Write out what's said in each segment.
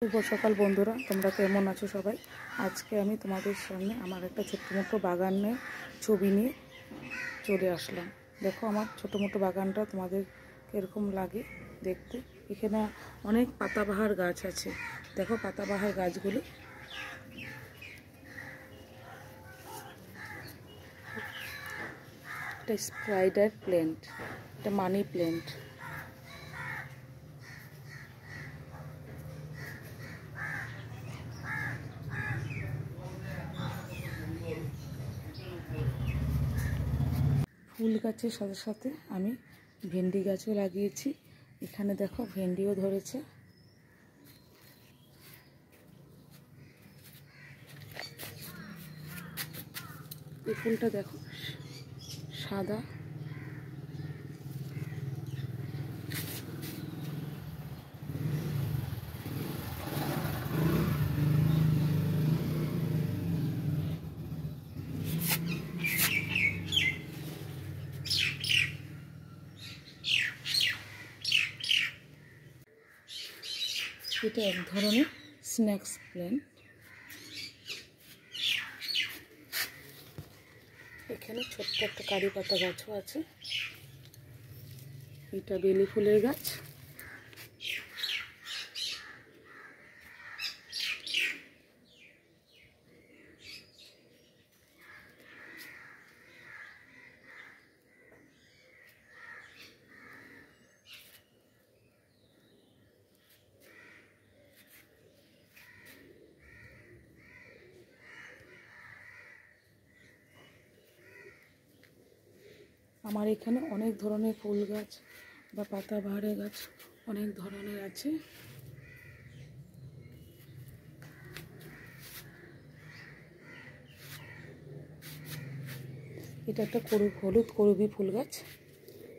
শুভ সকাল বন্ধুরা, তোমরা কেমন আছো সবাই? আজকে আমি তোমাদের সামনে আমার একটা ছোট্ট মোটো বাগানের ছবি নিয়ে চলে আসলাম। দেখো আমার ছোট মোটো বাগানটা তোমাদের কীরকম লাগে দেখতে। এখানে অনেক পাতাবাহার গাছ আছে। দেখো পাতাবাহার গাছগুলি। এটা স্পাইডার প্ল্যান্ট, এটা মানি প্ল্যান্ট। ফুল গাছের সাথে সাথে আমি ভেন্ডি গাছও লাগিয়েছি। এখানে দেখো ভেন্ডিও ধরেছে। এই ফুলটা দেখো সাদা। এটা এক ধরনের স্ন্যাক্স প্ল্যান্ট। এখানে ছোট্ট একটা কারি পাতা গাছও আছে। এটা বেলি ফুলের গাছ। আমার এখানে অনেক ধরনের ফুল গাছ বা পাতাবাহারের গাছ অনেক ধরনের আছে। এটা একটা হলুদ করবি ফুল গাছ,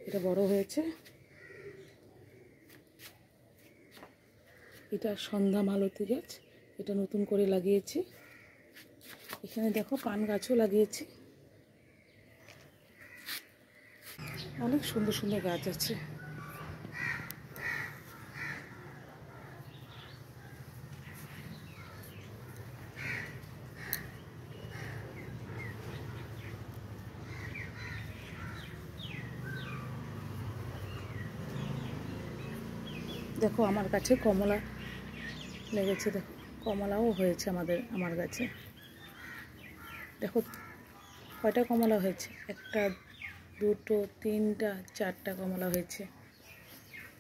এটা বড় হয়েছে। এটা সন্ধ্যা মালতী গাছ, এটা নতুন করে লাগিয়েছি। এখানে দেখো পান গাছও লাগিয়েছি। অনেক সুন্দর সুন্দর গাছ আছে। দেখো আমার গাছে কমলা লেগেছে। দেখো কমলাও হয়েছে আমার গাছে। দেখো কয়টা কমলা হয়েছে, একটা দুটো তিনটা চারটা কমলা হয়েছে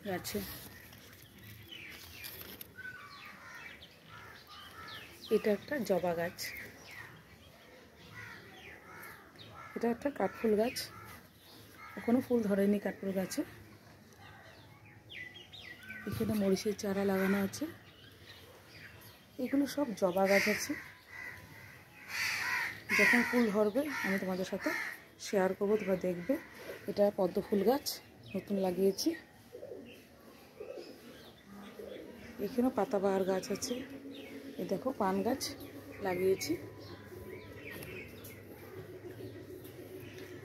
গাছে। এটা একটা জবা গাছ। এটা একটা কাঠফুল গাছ, এখনো ফুল ধরেনি কাঠফুল গাছে। এখানে মরিচের চারা লাগানো আছে। এগুলো সব জবা গাছ আছে। যখন ফুল ধরবে আমি তোমাদের সাথে শেয়ার করবো, তোমরা দেখবে। এটা পদ্ম ফুল গাছ নতুন লাগিয়েছি। এখানেও পাতাবাহার গাছ আছে। এই দেখো পান গাছ লাগিয়েছি।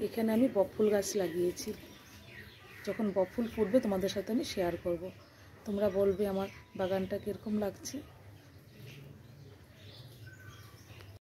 এখানে আমি বকফুল গাছ লাগিয়েছি। যখন বকফুল ফুটবে তোমাদের সাথে আমি শেয়ার করব। তোমরা বলবে আমার বাগানটা কীরকম লাগছে।